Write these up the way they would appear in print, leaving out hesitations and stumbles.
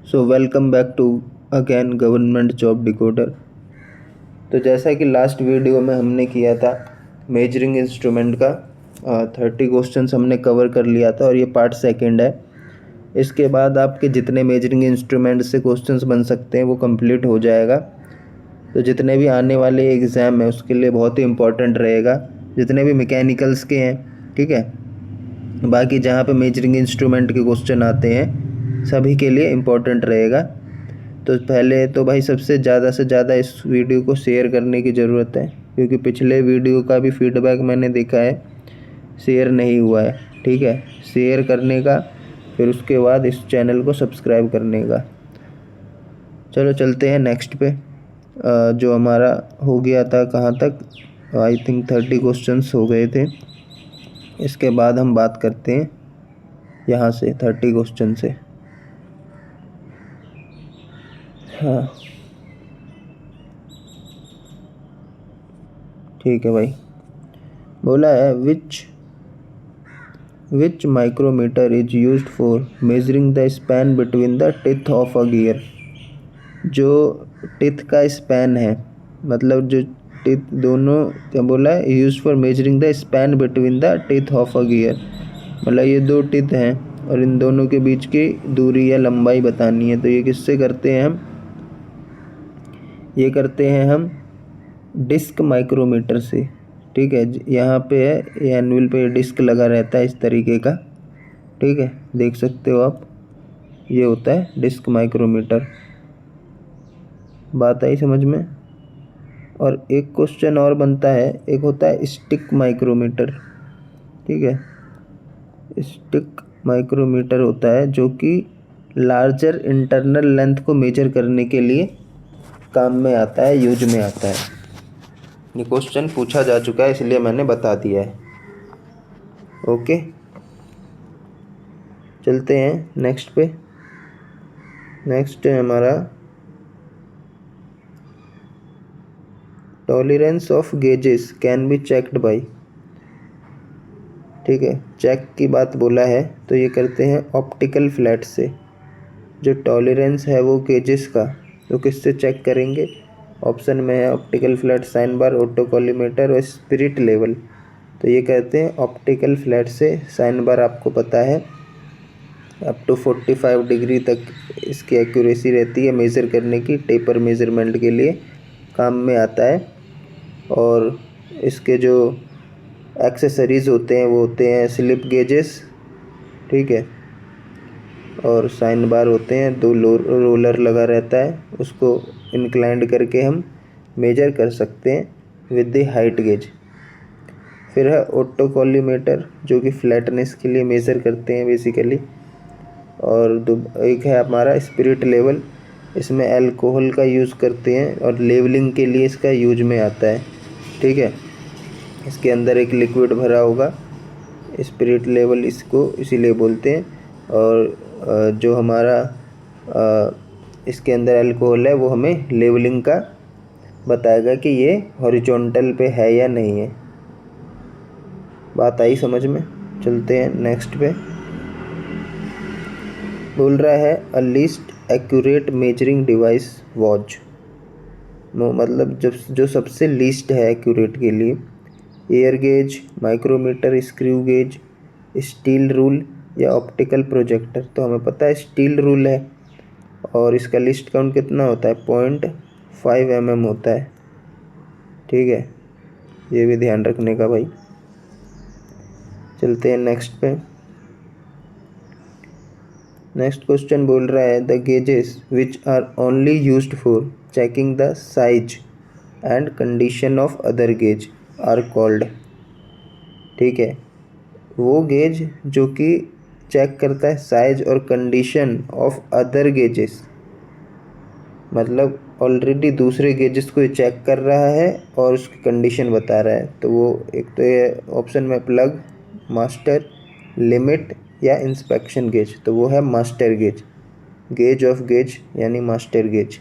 So welcome back to again government job decoder. तो जैसा कि लास्ट वीडियो में हमने किया था मेजरिंग इंस्ट्रूमेंट का 30 क्वेश्चंस हमने कवर कर लिया था और ये पार्ट सेकंड है। इसके बाद आपके जितने मेजरिंग इंस्ट्रूमेंट से क्वेश्चंस बन सकते हैं वो कंप्लीट हो जाएगा। तो जितने भी आने वाले एग्ज़ाम है उसके लिए बहुत ही इम्पोर्टेंट रहेगा, जितने भी मैकेनिकल्स के हैं, ठीक है। बाकी जहाँ पे मेजरिंग इंस्ट्रूमेंट के क्वेश्चन आते हैं सभी के लिए इम्पोर्टेंट रहेगा। तो पहले तो भाई सबसे ज़्यादा से ज़्यादा इस वीडियो को शेयर करने की ज़रूरत है, क्योंकि पिछले वीडियो का भी फीडबैक मैंने देखा है शेयर नहीं हुआ है। ठीक है, शेयर करने का, फिर उसके बाद इस चैनल को सब्सक्राइब करने का। चलो चलते हैं नेक्स्ट पे। जो हमारा हो गया था कहाँ तक, आई थिंक 30 क्वेश्चंस हो गए थे। इसके बाद हम बात करते हैं यहाँ से 30 क्वेश्चन से। हाँ ठीक है भाई। बोला है which micrometer is used for measuring the span between the teeth of a gear। जो टिथ का स्पैन है, मतलब जो टिथ दोनों, क्या बोला है, use for measuring the span between the teeth of a gear. मतलब ये दो टिथ हैं और इन दोनों के बीच की दूरी या लंबाई बतानी है। तो ये किससे करते हैं हम, ये करते हैं हम डिस्क माइक्रोमीटर से। ठीक है, यहाँ पे है ये एनुअल पे डिस्क लगा रहता है इस तरीके का। ठीक है, देख सकते हो आप, ये होता है डिस्क माइक्रोमीटर। बात आई समझ में। और एक क्वेश्चन और बनता है, एक होता है स्टिक माइक्रोमीटर। ठीक है, स्टिक माइक्रोमीटर होता है जो कि लार्जर इंटरनल लेंथ को मेजर करने के लिए काम में आता है, यूज में आता है। ये क्वेश्चन पूछा जा चुका है इसलिए मैंने बता दिया है। ओके, चलते हैं नेक्स्ट पे। नेक्स्ट है हमारा tolerance of gauges can be checked by. ठीक है, चेक की बात बोला है तो ये करते हैं ऑप्टिकल फ्लैट से। जो टॉलरेंस है वो गेजेस का, तो किससे चेक करेंगे। ऑप्शन में है optical flat, sine bar, autocollimator और स्पिरिट लेवल। तो ये कहते हैं ऑप्टिकल फ्लैट से। साइन बार आपको पता है अप टू 45 डिग्री तक इसकी एक्यूरेसी रहती है मेज़र करने की, टेपर मेज़रमेंट के लिए काम में आता है। और इसके जो एक्सेसरीज़ होते हैं वो होते हैं स्लिप गेजेस, ठीक है, और साइन बार होते हैं, दो रोलर लगा रहता है, उसको इंक्लाइंड करके हम मेजर कर सकते हैं विद द हाइट गेज। फिर है ऑटोकॉलिमेटर जो कि फ्लैटनेस के लिए मेज़र करते हैं बेसिकली। और एक है हमारा स्पिरिट लेवल, इसमें अल्कोहल का यूज़ करते हैं और लेवलिंग के लिए इसका यूज में आता है। ठीक है, इसके अंदर एक लिक्विड भरा होगा, स्पिरिट लेवल इसको इसीलिए बोलते हैं। और जो हमारा इसके अंदर अल्कोहल है वो हमें लेवलिंग का बताएगा कि ये हॉरिजॉन्टल पे है या नहीं है। बात आई समझ में। चलते हैं नेक्स्ट पे। बोल रहा है a least accurate measuring device watch. मतलब जो सबसे लीस्ट है एक्यूरेट के लिए, air gauge, micrometer, screw gauge, steel rule या ऑप्टिकल प्रोजेक्टर। तो हमें पता है स्टील रूल है और इसका लिस्ट काउंट कितना होता है, 0.5 mm होता है। ठीक है, ये भी ध्यान रखने का भाई। चलते हैं नेक्स्ट पे। नेक्स्ट क्वेश्चन बोल रहा है the gauges which are only used for checking the size and condition of other gauge are called. ठीक है, वो गेज जो कि चेक करता है साइज और कंडीशन ऑफ अदर गेजेस, मतलब ऑलरेडी दूसरे गेजेस को ये चेक कर रहा है और उसकी कंडीशन बता रहा है। तो वो एक तो ये ऑप्शन में प्लग, मास्टर, लिमिट या इंस्पेक्शन गेज। तो वो है master gauge, gauge of gauge यानी मास्टर गेज।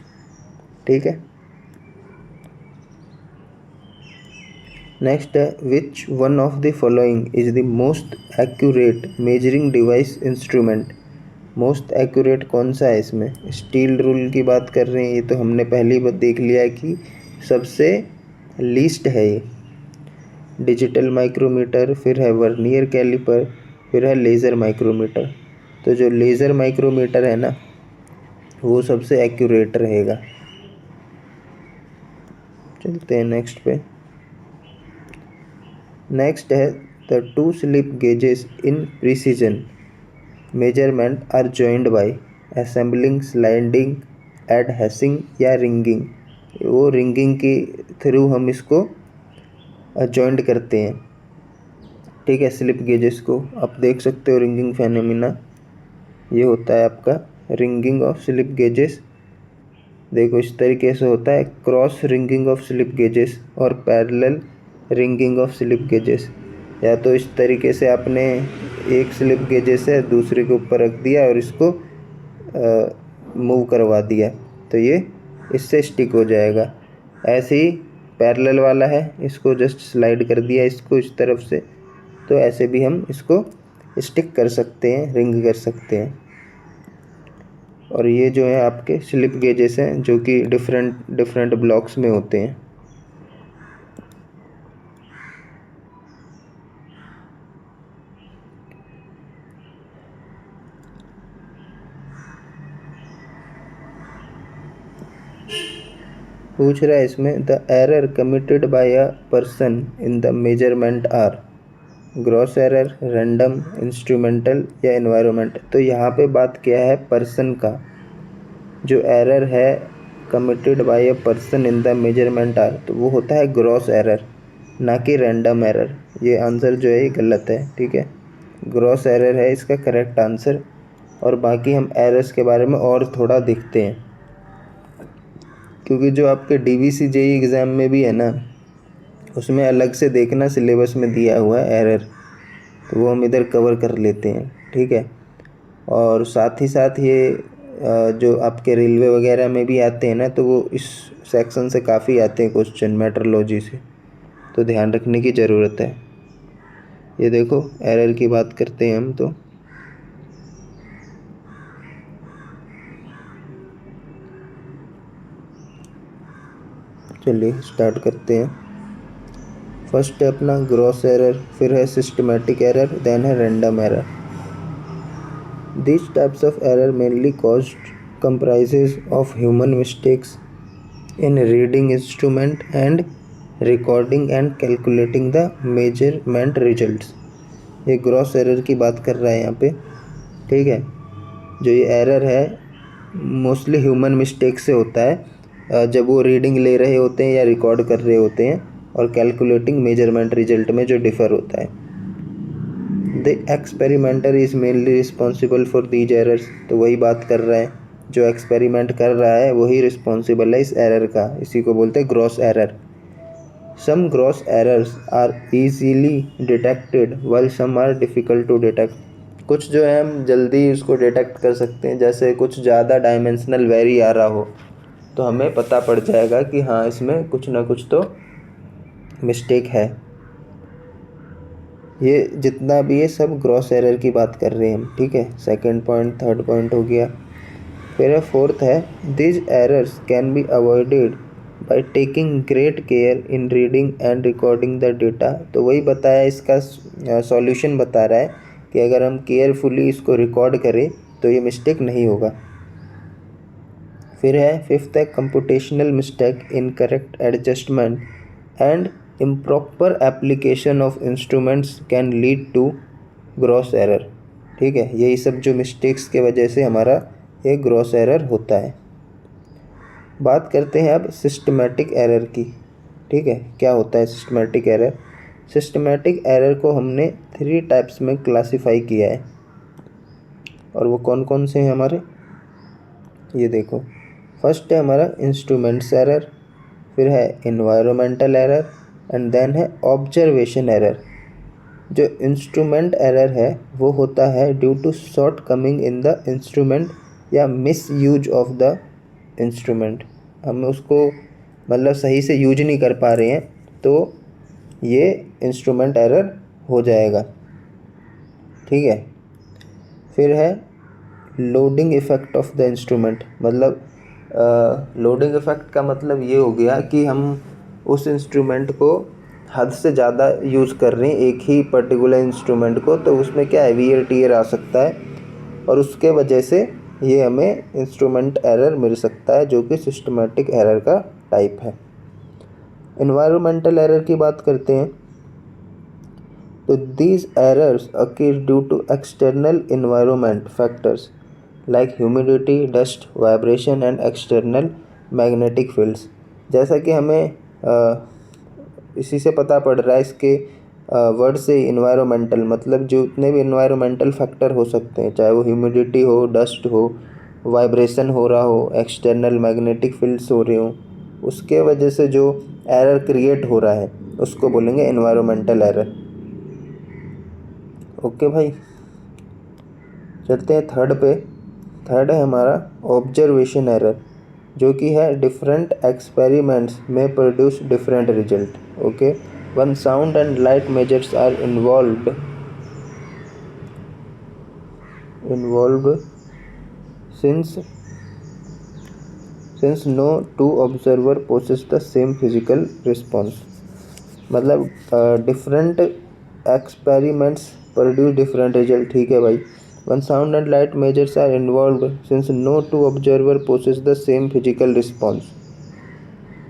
ठीक है, नेक्स्ट है which one of the following is the most accurate measuring device instrument most accurate कौन सा है इसमें? स्टील रूल की बात कर रहे हैं, ये तो हमने पहले ही देख लिया है कि सबसे लीस्ट है ये। डिजिटल माइक्रोमीटर, फिर है वर्नियर कैलिपर, फिर है लेज़र माइक्रोमीटर। तो जो लेज़र माइक्रोमीटर है ना वो सबसे एक्यूरेट रहेगा। चलते हैं नेक्स्ट पे। नेक्स्ट है the two slip gauges in precision measurement are joined by assembling, sliding, adhering या रिंगिंग। वो रिंगिंग के थ्रू हम इसको जॉइंट करते हैं, ठीक है। स्लिप गेजेस को आप देख सकते हो, रिंगिंग फेनोमेना ये होता है आपका रिंगिंग ऑफ स्लिप गेजेस। देखो इस तरीके से होता है, cross ringing of slip gauges और parallel ringing of slip gauges. या तो इस तरीके से आपने एक स्लिप गेजेस है दूसरे के ऊपर रख दिया और इसको मूव करवा दिया तो ये इससे स्टिक हो जाएगा। ऐसे ही पैरेलल वाला है, इसको जस्ट स्लाइड कर दिया इसको इस तरफ से, तो ऐसे भी हम इसको स्टिक कर सकते हैं, रिंग कर सकते हैं। और ये जो है आपके स्लिप गेजेस हैं जो कि डिफरेंट ब्लॉक्स में होते हैं। पूछ रहा है इसमें the error committed by a person in the measurement are gross error, random, instrumental या एनवायरनमेंट। तो यहाँ पे बात क्या है पर्सन का, जो एरर है committed by a person in the measurement are, तो वो होता है ग्रॉस एरर, ना कि रैंडम एरर। ये आंसर जो है ये गलत है, ठीक है। ग्रॉस एरर है इसका करेक्ट आंसर। और बाकी हम एरर्स के बारे में और थोड़ा देखते हैं, क्योंकि जो आपके DVC JEE एग्ज़ाम में भी है ना उसमें अलग से देखना सिलेबस में दिया हुआ है एरर, तो वो हम इधर कवर कर लेते हैं, ठीक है। और साथ ही साथ ये जो आपके रेलवे वगैरह में भी आते हैं ना तो वो इस सेक्शन से काफ़ी आते हैं क्वेश्चन, मेट्रोलॉजी से, तो ध्यान रखने की ज़रूरत है। ये देखो एरर की बात करते हैं हम, तो चलिए स्टार्ट करते हैं। फर्स्ट है अपना ग्रॉस एरर, फिर है सिस्टमेटिक एरर, देन है random error. These types of error mainly caused comprises of human mistakes in reading instrument and recording and calculating the measurement results। ये ग्रॉस एरर की बात कर रहा है यहाँ पे, ठीक है। जो ये एरर है मोस्टली ह्यूमन मिस्टेक से होता है, जब वो रीडिंग ले रहे होते हैं या रिकॉर्ड कर रहे होते हैं, और कैलकुलेटिंग मेजरमेंट रिजल्ट में जो डिफ़र होता है। The experimenter is mainly responsible for these errors. तो वही बात कर रहा है, जो एक्सपेरिमेंट कर रहा है वही रिस्पॉन्सिबल है इस एरर का, इसी को बोलते हैं gross error. Some gross errors are easily detected while some are difficult to detect. कुछ जो है हम जल्दी उसको डिटेक्ट कर सकते हैं, जैसे कुछ ज़्यादा डायमेंशनल वेरी आ रहा हो तो हमें पता पड़ जाएगा कि हाँ इसमें कुछ ना कुछ तो मिस्टेक है। ये जितना भी है सब ग्रॉस एरर की बात कर रहे हैं हम, ठीक है। सेकंड पॉइंट, थर्ड पॉइंट हो गया। फिर फोर्थ है these errors can be avoided by taking great care in reading and recording the data. तो वही बताया, इसका सॉल्यूशन बता रहा है कि अगर हम केयरफुली इसको रिकॉर्ड करें तो ये मिस्टेक नहीं होगा। फिर है फिफ्थ है computational mistake, incorrect adjustment and improper application of instruments can lead to gross error, ठीक है। यही सब जो मिस्टेक्स के वजह से हमारा ये ग्रॉस एरर होता है। बात करते हैं अब सिस्टमेटिक एरर की, ठीक है। क्या होता है सिस्टमेटिक एरर? सिस्टमेटिक एरर को हमने 3 टाइप्स में क्लासिफाई किया है, और वो कौन कौन से हैं हमारे, ये देखो। फर्स्ट है हमारा इंस्ट्रूमेंट्स एरर, फिर है इन्वायरमेंटल एरर, एंड देन है ऑब्जर्वेशन एरर। जो इंस्ट्रूमेंट एरर है वो होता है due to shortcoming in the instrument या misuse of the instrument. हम उसको मतलब सही से यूज नहीं कर पा रहे हैं तो ये इंस्ट्रूमेंट एरर हो जाएगा, ठीक है। फिर है loading effect of the instrument, मतलब लोडिंग इफ़ेक्ट का मतलब ये हो गया कि हम उस इंस्ट्रूमेंट को हद से ज़्यादा यूज़ कर रहे हैं, एक ही पर्टिकुलर इंस्ट्रूमेंट को, तो उसमें क्या है वियर टियर आ सकता है और उसके वजह से ये हमें इंस्ट्रूमेंट एरर मिल सकता है, जो कि सिस्टमेटिक एरर का टाइप है। एनवायरमेंटल एरर की बात करते हैं तो these errors occur due to external environment factors like humidity, dust, vibration and external magnetic fields। जैसा कि हमें इसी से पता पड़ रहा है, इसके वर्ड से इन्वायरमेंटल मतलब जितने भी इन्वायरमेंटल फैक्टर हो सकते हैं, चाहे वो ह्यूमिडिटी हो, डस्ट हो, वाइब्रेशन हो रहा हो, एक्सटर्नल मैग्नेटिक फील्ड्स हो रहे हो, उसके वजह से जो एरर क्रिएट हो रहा है उसको बोलेंगे इन्वायरमेंटल एरर। ओके भाई, चलते हैं थर्ड पे। थर्ड है हमारा ऑब्जर्वेशन एरर, जो कि है डिफरेंट एक्सपेरिमेंट्स में produce different result. Okay, one sound and light measures are involved since no two observer possess the same physical response। मतलब different experiments produce different result. ठीक है भाई, one sound and light measures are involved since no two observer possess the same physical response.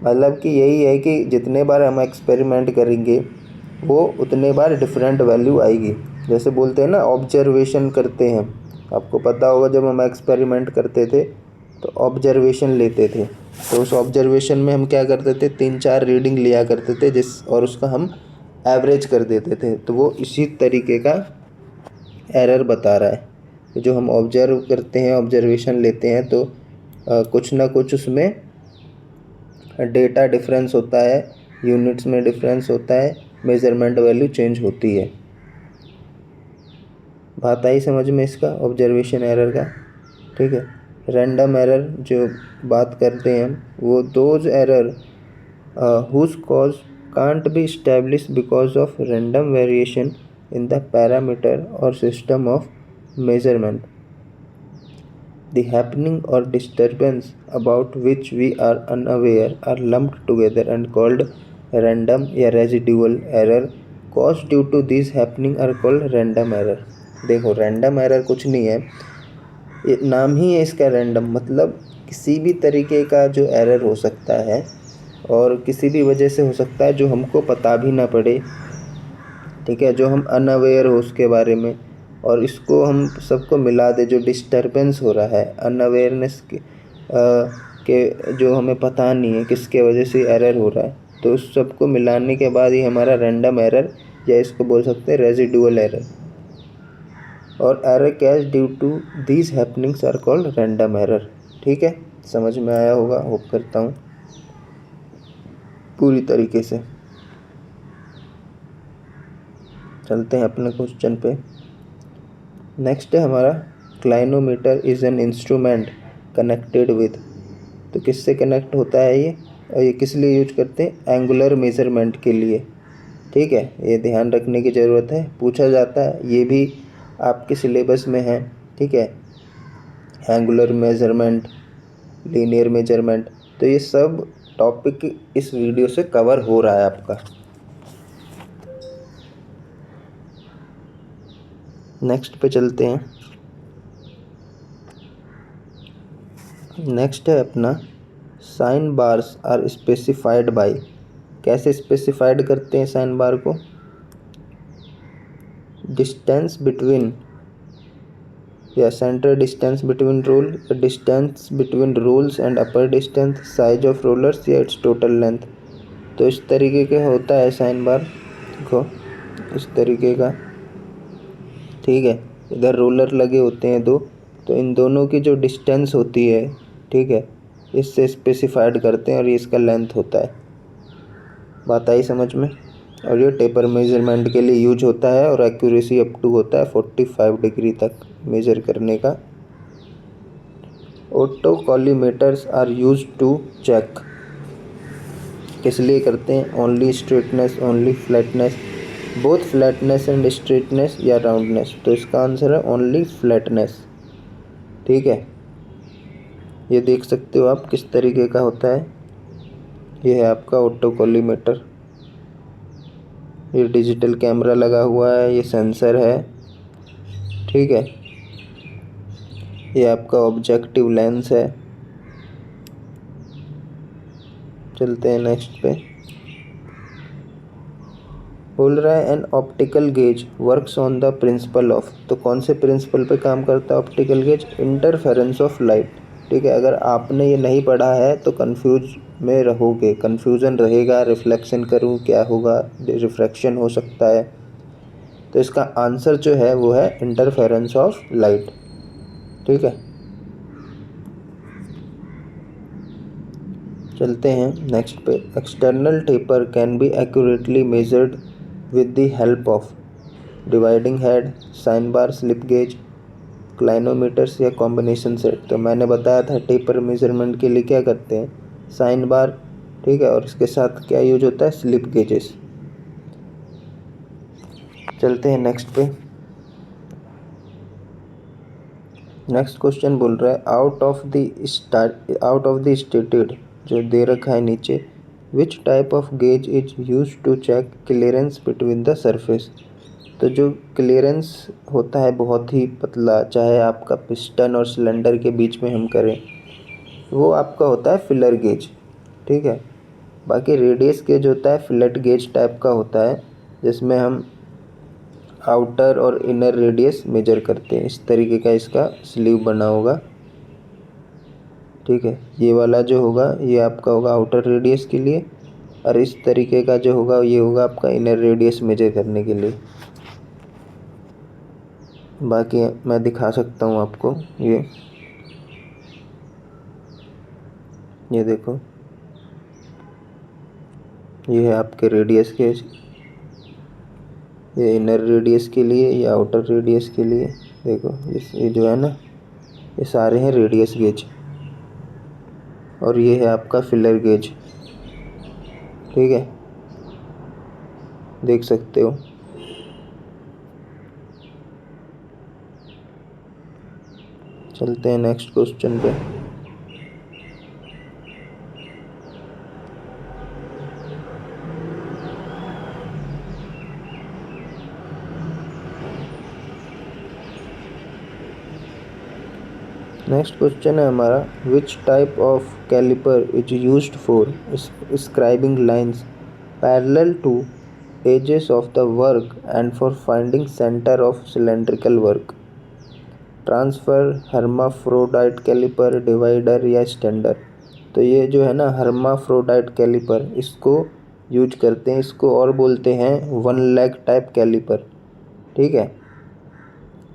मतलब कि यही है कि जितने बार हम एक्सपेरिमेंट करेंगे वो उतने बार डिफरेंट वैल्यू आएगी। जैसे बोलते हैं ना ऑब्जर्वेशन करते हैं, आपको पता होगा जब हम एक्सपेरिमेंट करते थे तो ऑब्जर्वेशन लेते थे, तो उस ऑब्जर्वेशन में हम क्या करते थे, 3-4 रीडिंग लिया करते थे और उसका हम एवरेज कर देते थे। तो वो इसी तरीके का एरर बता रहा है कि जो हम ऑब्जर्व करते हैं, ऑब्जर्वेशन लेते हैं, तो कुछ ना कुछ उसमें डेटा डिफरेंस होता है, यूनिट्स में डिफरेंस होता है, मेजरमेंट वैल्यू चेंज होती है। बात आई समझ में इसका ऑब्जर्वेशन एरर का। ठीक है, रैंडम एरर जो बात करते हैं वो those error whose cause can't be established because of random variation in the parameter or system of measurement। The happening or disturbance about which we are unaware are lumped together and called random या residual error। Cause due to these happening are called random error। देखो random error कुछ नहीं है, ये नाम ही है इसका random, मतलब किसी भी तरीके का जो एरर हो सकता है और किसी भी वजह से हो सकता है जो हमको पता भी ना पड़े। ठीक है, जो हम अनअवेयर हो उसके बारे में, और इसको हम सबको मिला दे, जो डिस्टरबेंस हो रहा है अनअवेयरनेस के जो हमें पता नहीं है किसके वजह से एरर हो रहा है, तो उस सबको मिलाने के बाद ही हमारा रैंडम एरर, या इसको बोल सकते हैं रेजिडुअल एरर। और error caused due to these happenings are called random error. ठीक है, समझ में आया होगा, होप करता हूँ पूरी तरीके से। चलते हैं अपने क्वेश्चन पे। नेक्स्ट है हमारा clinometer is an instrument connected with. तो किससे कनेक्ट होता है ये, और ये किस लिए यूज करते हैं, एंगुलर मेजरमेंट के लिए। ठीक है, ये ध्यान रखने की ज़रूरत है, पूछा जाता है, ये भी आपके सिलेबस में है। ठीक है, एंगुलर मेजरमेंट, लीनियर मेजरमेंट, तो ये सब टॉपिक इस वीडियो से कवर हो रहा है आपका। नेक्स्ट पे चलते हैं। नेक्स्ट है अपना sine bars are specified by. कैसे स्पेसिफाइड करते हैं साइन बार को, डिस्टेंस बिटवीन या centre distance between roll, distance between rolls and upper distance, size of rollers या इट्स टोटल लेंथ। तो इस तरीके का होता है साइन बार, देखो इस तरीके का। ठीक है, इधर रोलर लगे होते हैं दो, तो इन दोनों की जो डिस्टेंस होती है, ठीक है, इससे स्पेसिफाइड करते हैं और ये इसका लेंथ होता है। बात आई समझ में। और ये टेपर मेजरमेंट के लिए यूज होता है और एक्यूरेसी अप टू होता है 45 डिग्री तक मेजर करने का। Auto collimators are use to check, किस लिए करते हैं, only straightness, only flatness, both flatness and straightness या राउंडनेस। तो इसका आंसर है ओनली फ्लैटनेस। ठीक है, ये देख सकते हो आप किस तरीके का होता है। ये है आपका ऑटो कॉलीमेटर, ये डिजिटल कैमरा लगा हुआ है, ये सेंसर है, ठीक है। ये आपका ऑब्जेक्टिव लेंस है। चलते हैं नेक्स्ट पे। बोल रहा है an optical gauge works on the principle of, तो कौन से प्रिंसिपल पे काम करता है optical gauge? Interference of light, ठीक है। अगर आपने ये नहीं पढ़ा है तो कंफ्यूज में रहोगे, कंफ्यूजन रहेगा, रिफ्लेक्शन करूँ क्या होगा, रिफ्रैक्शन हो सकता है। तो इसका आंसर जो है वो है इंटरफेरेंस ऑफ लाइट, ठीक है। चलते हैं नेक्स्ट पे। External taper can be accurately measured with the help of dividing head, sine bar, slip gauge, clinometers या कॉम्बिनेशन सेट। तो मैंने बताया था टेपर मेजरमेंट के लिए क्या करते हैं, साइन बार, ठीक है, और इसके साथ क्या यूज होता है, स्लिप गेजेस। चलते हैं नेक्स्ट पे। नेक्स्ट क्वेश्चन बोल रहा है आउट ऑफ द स्टेटेड, जो दे रखा है नीचे, which type of gauge is use to check clearance between the surface. तो जो क्लियरेंस होता है बहुत ही पतला, चाहे आपका पिस्टन और सिलेंडर के बीच में हम करें, वो आपका होता है फिलर गेज, ठीक है। बाकी रेडियस गेज होता है फिलेट गेज टाइप का होता है, जिसमें हम आउटर और इनर रेडियस मेजर करते हैं। इस तरीके का इसका स्लीव बना होगा, ठीक है। ये वाला जो होगा ये आपका होगा आउटर रेडियस के लिए, और इस तरीके का जो होगा ये होगा आपका इनर रेडियस मेजर करने के लिए। बाकी मैं दिखा सकता हूँ आपको, ये देखो, ये है आपके रेडियस गेज, ये इनर रेडियस के लिए, ये आउटर रेडियस के लिए। देखो ये जो है ना, ये सारे हैं रेडियस गेज, और ये है आपका फिलर गेज, ठीक है, देख सकते हो। चलते हैं नेक्स्ट क्वेश्चन पे। नेक्स्ट क्वेश्चन है हमारा, which type of caliper is used for scribing lines parallel to edges of the work and for finding centre of cylindrical work. Transfer, hermaphrodite caliper, divider या स्टैंडर। तो ये जो है ना hermaphrodite caliper, इसको use करते हैं, इसको और बोलते हैं वन लेग टाइप कैलिपर, ठीक है।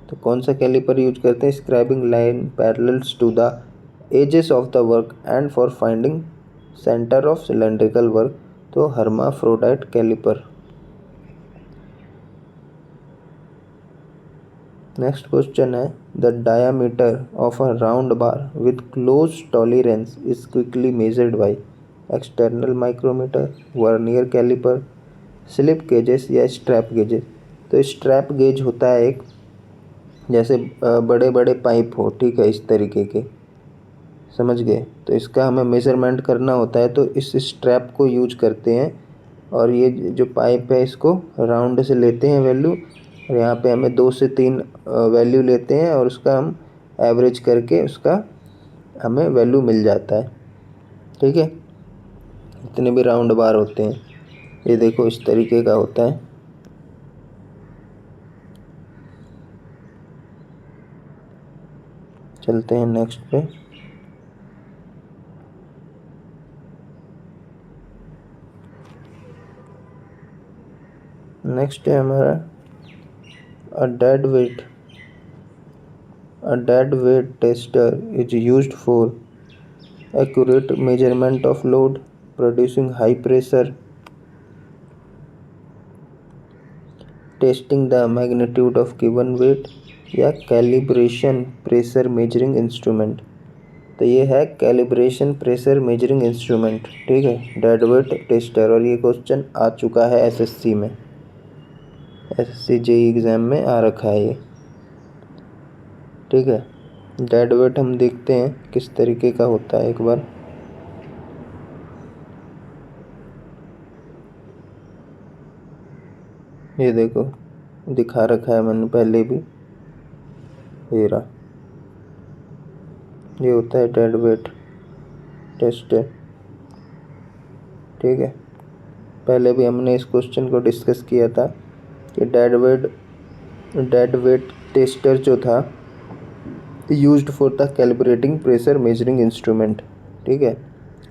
तो कौन सा कैलिपर यूज करते हैं, scribing line parallels to the edges of the work and for finding centre of cylindrical work, तो हर्माफ्रोडाइट कैलिपर। नेक्स्ट क्वेश्चन है, the diameter of a round bar with close tolerance is quickly measured by external micrometer, vernier caliper, slip gauges या strap gauges. तो strap gauge होता है एक, जैसे बड़े बड़े पाइप हो, ठीक है, इस तरीके के, समझ गए। तो इसका हमें मेज़रमेंट करना होता है तो इस स्ट्रैप को यूज करते हैं, और ये जो पाइप है इसको राउंड से लेते हैं वैल्यू, और यहाँ पे हमें 2 से 3 वैल्यू लेते हैं, और उसका हम एवरेज करके उसका हमें वैल्यू मिल जाता है, ठीक है। इतने भी राउंड बार होते हैं, ये देखो इस तरीके का होता है। चलते हैं नेक्स्ट पे। नेक्स्ट है हमारा a dead weight tester is used for accurate measurement of load, producing high pressure, testing the magnitude of given weight, या कैलिब्रेशन प्रेशर मेजरिंग इंस्ट्रूमेंट। तो ये है कैलिब्रेशन प्रेशर मेजरिंग इंस्ट्रूमेंट, ठीक है, डेड वेट टेस्टर। और ये question आ चुका है एसएससी में, एसएससी जेईई एग्ज़ाम में आ रखा है ये, ठीक है। डेड वेट हम देखते हैं किस तरीके का होता है एक बार। ये देखो दिखा रखा है मैंने पहले भी, ये रहा, ये होता है डेड वेट टेस्ट। ठीक है, पहले भी हमने इस क्वेश्चन को डिस्कस किया था कि डेड वेट टेस्टर जो था used for the calibrating pressure measuring instrument. ठीक है,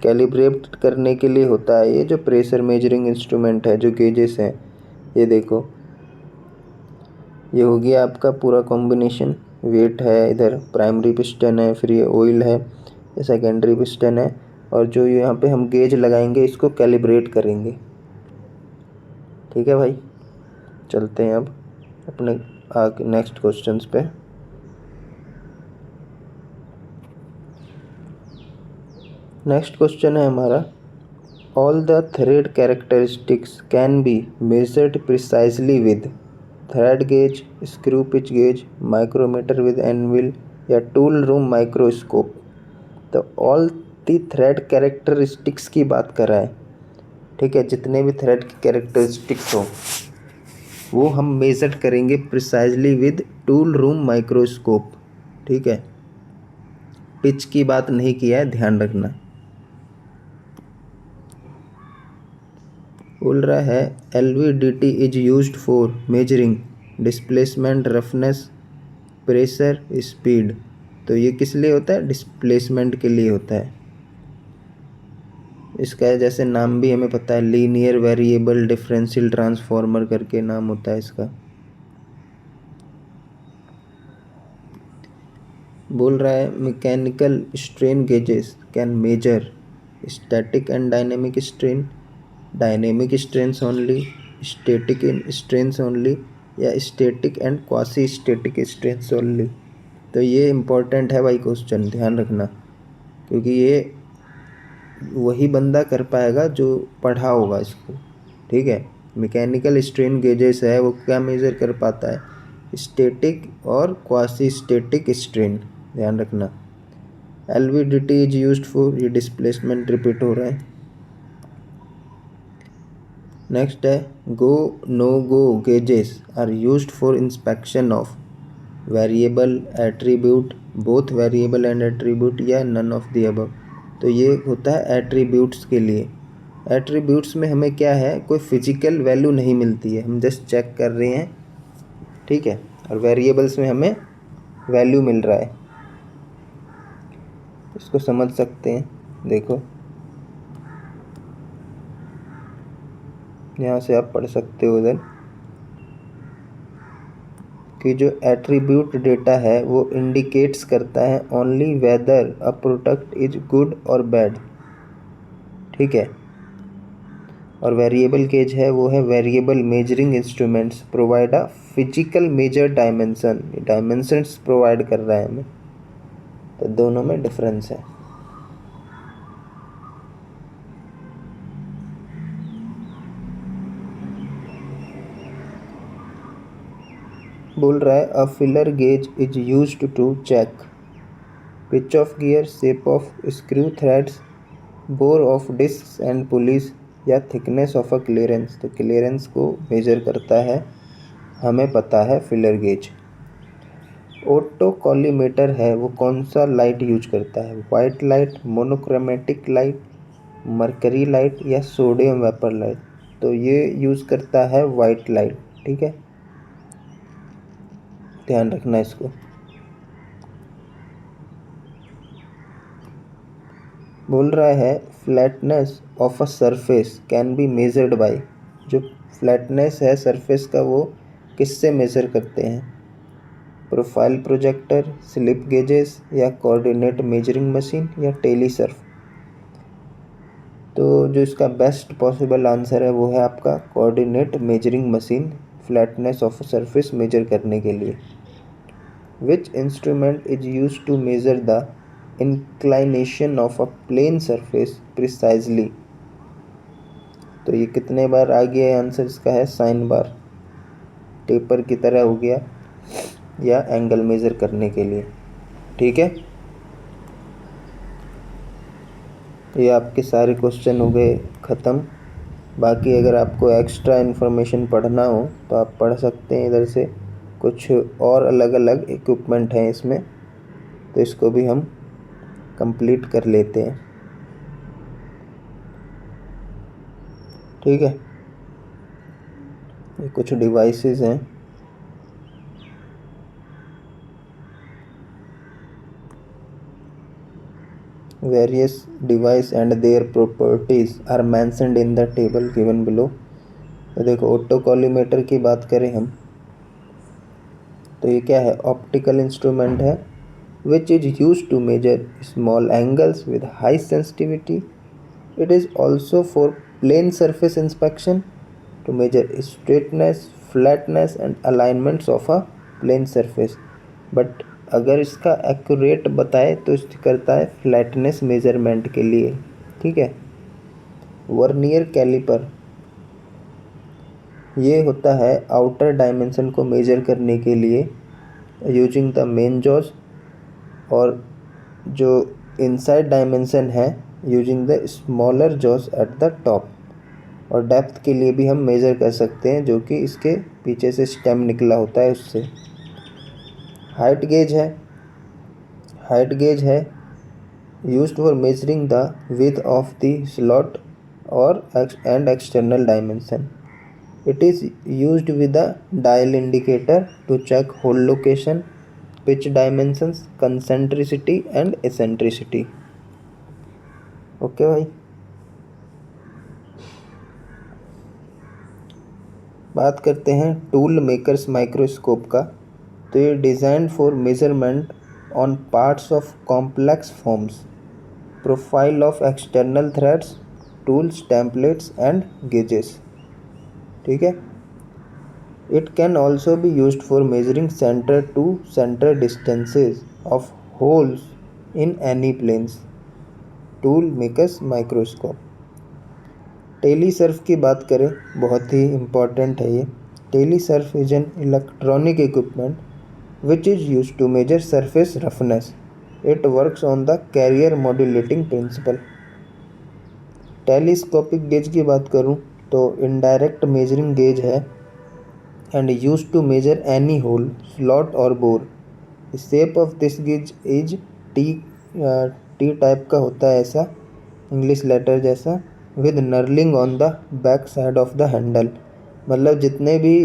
कैलिब्रेट करने के लिए होता है ये जो प्रेशर मेजरिंग इंस्ट्रूमेंट है, जो गेजेस हैं। ये देखो, ये हो गया आपका पूरा कॉम्बिनेशन। वेट है, इधर प्राइमरी पिस्टन है, फिर ये ऑयल है, ये सेकेंडरी पिस्टन है, और जो यहाँ पे हम गेज लगाएंगे इसको कैलिब्रेट करेंगे। ठीक है भाई, चलते हैं अब अपने आगे नेक्स्ट क्वेश्चंस पे। नेक्स्ट क्वेश्चन है हमारा, all the thread characteristics can be measured precisely with thread gauge, screw pitch gauge, micrometer with anvil या टूल रूम माइक्रोस्कोप। तो ऑल दी थ्रेड कैरेक्टरिस्टिक्स की बात कर रहा है। ठीक है, जितने भी थ्रेड की कैरेक्टरिस्टिक्स हो वो हम मेजर करेंगे precisely with tool room microscope. ठीक है, पिच की बात नहीं किया है, ध्यान रखना। बोल रहा है LVDT is used for measuring displacement, roughness, pressure, speed. तो ये किस लिए होता है? डिस्प्लेसमेंट के लिए होता है। इसका जैसे नाम भी हमें पता है, लीनियर वेरिएबल डिफरेंशियल ट्रांसफॉर्मर करके नाम होता है इसका। बोल रहा है mechanical strain gauges can measure static and dynamic strain, dynamic strains only, static strains only, या static and quasi static strains only. तो ये इम्पोर्टेंट है भाई क्वेश्चन, ध्यान रखना, क्योंकि ये वही बंदा कर पाएगा जो पढ़ा होगा इसको। ठीक है, मैकेनिकल स्ट्रेन गेजेस है वो क्या मेज़र कर पाता है? स्टैटिक और क्वासी स्टैटिक स्ट्रेन, ध्यान रखना। LVDT इज यूज्ड फॉर, ये डिस्प्लेसमेंट रिपीट हो रहा है। नेक्स्ट है go no go gauges are used for inspection of variable, attribute, both variable and attribute, या नन ऑफ द अबव। तो ये होता है एट्रीब्यूट्स के लिए। एट्रीब्यूट्स में हमें क्या है, कोई फिजिकल वैल्यू नहीं मिलती है, हम जस्ट चेक कर रहे हैं। ठीक है, और वेरिएबल्स में हमें वैल्यू मिल रहा है, इसको समझ सकते हैं। देखो यहाँ से आप पढ़ सकते हो उधर कि जो एट्रीब्यूट डेटा है वो इंडिकेट्स करता है only whether a product is good और बैड। ठीक है, और वेरिएबल गेज है वो है variable measuring instruments provide a physical measure dimension, dimensions provide कर रहा है हमें। तो दोनों में डिफरेंस है। बोल रहा है a filler gauge is used to check pitch of gear, shape of screw threads, bore of disc and pulleys, या थिकनेस ऑफ अ क्लियरेंस। तो क्लियरेंस को मेजर करता है, हमें पता है फिलर गेज। ऑटो कॉलीमेटर है वो कौन सा लाइट यूज करता है? White light, monochromatic light, mercury light, या सोडियम वेपर लाइट। तो ये यूज करता है वाइट लाइट। ठीक है, ध्यान रखना इसको। बोल रहा है flatness of a surface can be measured by, जो फ्लैटनेस है सरफेस का वो किससे मेजर करते हैं? प्रोफाइल प्रोजेक्टर, स्लिप गेजेस, या कोऑर्डिनेट मेजरिंग मशीन, या टेलीसर्फ। तो जो इसका बेस्ट पॉसिबल आंसर है वो है आपका coordinate measuring machine, flatness of a surface measure करने के लिए। Which instrument is use to measure the inclination of a plane surface precisely. तो ये कितने बार आ गया आंसर इसका है साइन बार, टेपर की तरह हो गया, या एंगल मेजर करने के लिए। ठीक है, ये आपके सारे क्वेश्चन हो गए ख़त्म। बाकी अगर आपको एक्स्ट्रा इन्फॉर्मेशन पढ़ना हो तो आप पढ़ सकते हैं इधर से, कुछ और अलग अलग इक्विपमेंट हैं इसमें, तो इसको भी हम कंप्लीट कर लेते हैं। ठीक है, ये कुछ डिवाइसेस हैं। Various device and their properties are mentioned in the table given below। तो देखो ऑटो कॉलीमेटर की बात करें हम, तो ये क्या है, ऑप्टिकल इंस्ट्रूमेंट है which is used to measure small angles with high sensitivity। It is also for plane surface inspection to measure straightness, flatness and alignments of a plane surface। But अगर इसका एक्यूरेट बताए तो इसको करता है flatness measurement के लिए। ठीक है, वर्नियर कैलिपर ये होता है आउटर डायमेंशन को मेजर करने के लिए यूजिंग द मेन जॉज, और जो इनसाइड डायमेंशन है using the smaller jaws at the top. और डेप्थ के लिए भी हम मेज़र कर सकते हैं, जो कि इसके पीछे से स्टेम निकला होता है उससे। हाइट गेज है used for measuring the width of the slot और and external dimension. It is used with a dial indicator to check hole location, pitch dimensions, concentricity and eccentricity। Okay भाई, बात करते हैं टूल मेकर्स माइक्रोस्कोप का। तो ये design for measurement on parts of complex forms, profile of external threads, tools, templates and gauges. ठीक है, it can also be used for measuring centre to centre distances of holes in any planes. Tool makers microscope. Talysurf की बात करें, बहुत ही important है ये। Talysurf is an electronic equipment which is used to measure surface roughness. It works on the carrier modulating principle. Telescopic gauge की बात करूँ तो इनडायरेक्ट मेजरिंग गेज है and use to measure any hole, slot और bore. Shape of this gauge is T type का होता है, ऐसा इंग्लिश लेटर जैसा, with knurling on the back side of the handle. मतलब जितने भी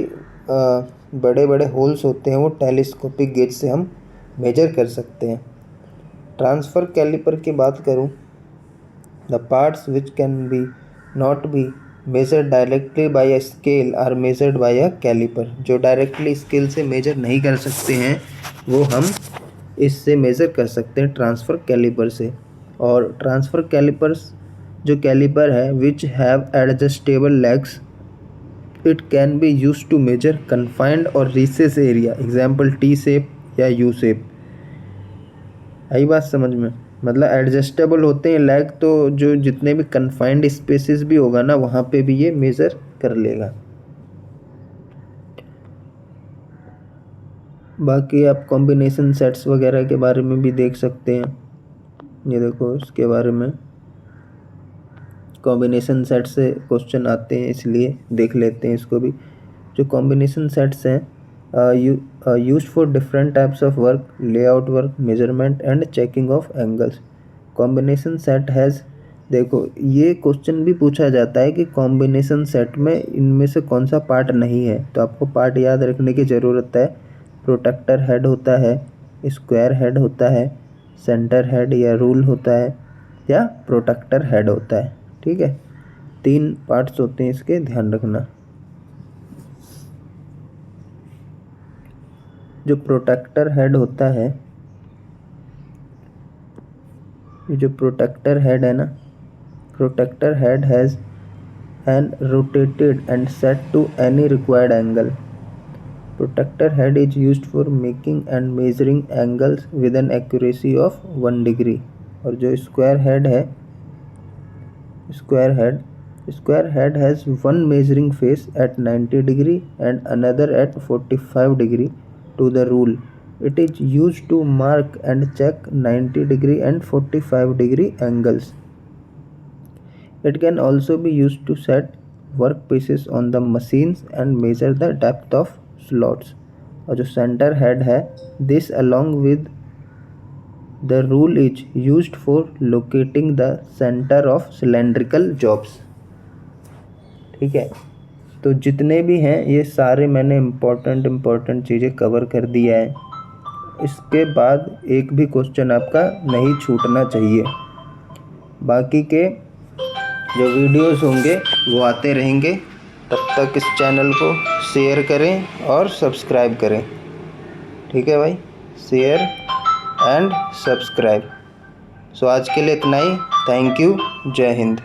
बड़े बड़े होल्स होते हैं वो टेलीस्कोपिक गेज से हम मेजर कर सकते हैं। ट्रांसफ़र कैलिपर की बात करूँ, the parts which can be not be measure directly by a scale are measured by a caliper. जो डायरेक्टली स्केल से मेजर नहीं कर सकते हैं वो हम इससे मेज़र कर सकते हैं, ट्रांसफ़र कैलिपर से। और ट्रांसफ़र कैलिपर्स जो कैलिपर है which have adjustable legs, it can be use to measure confined और recess area, example T shape या यू शेप। आई बात समझ में? मतलब एडजस्टेबल होते हैं लेग, तो जो जितने भी कन्फाइंड स्पेसेस भी होगा ना वहाँ पे भी ये मेज़र कर लेगा। बाकी आप कॉम्बिनेशन सेट्स वगैरह के बारे में भी देख सकते हैं। ये देखो इसके बारे में, कॉम्बिनेशन सेट से क्वेश्चन आते हैं इसलिए देख लेते हैं इसको भी। जो कॉम्बिनेशन सेट्स हैं used for different types of work, layout work, measurement and checking of angles. Combination set has, देखो ये क्वेश्चन भी पूछा जाता है कि कॉम्बिनेशन सेट में इनमें से कौन सा पार्ट नहीं है, तो आपको पार्ट याद रखने की ज़रूरत है। प्रोटेक्टर हेड होता है, स्क्वायर हेड होता है, सेंटर हेड या रूल होता है, या प्रोटेक्टर हेड होता है। ठीक है, 3 पार्ट्स होते हैं इसके, ध्यान रखना। जो प्रोटेक्टर हेड होता है, ये जो प्रोटेक्टर हेड है ना, protractor head has an rotated and set to any required angle. Protractor head is used for making and measuring angles with an accuracy of 1 degree. और जो स्क्वायर हेड है, square head has one measuring face at 90 degree and another at 45 degree to the rule It is used to mark and check 90-degree and 45-degree angles. It can also be used to set workpieces on the machines and measure the depth of slots. और जो center head है, this along with the rule is used for locating the center of cylindrical jobs. ठीक है, तो जितने भी हैं ये सारे मैंने इम्पोर्टेंट चीज़ें कवर कर दिया है। इसके बाद एक भी क्वेश्चन आपका नहीं छूटना चाहिए। बाकी के जो वीडियोस होंगे वो आते रहेंगे। तब तक इस चैनल को शेयर करें और सब्सक्राइब करें। ठीक है भाई, शेयर एंड सब्सक्राइब। सो आज के लिए इतना ही। Thank you. जय हिंद।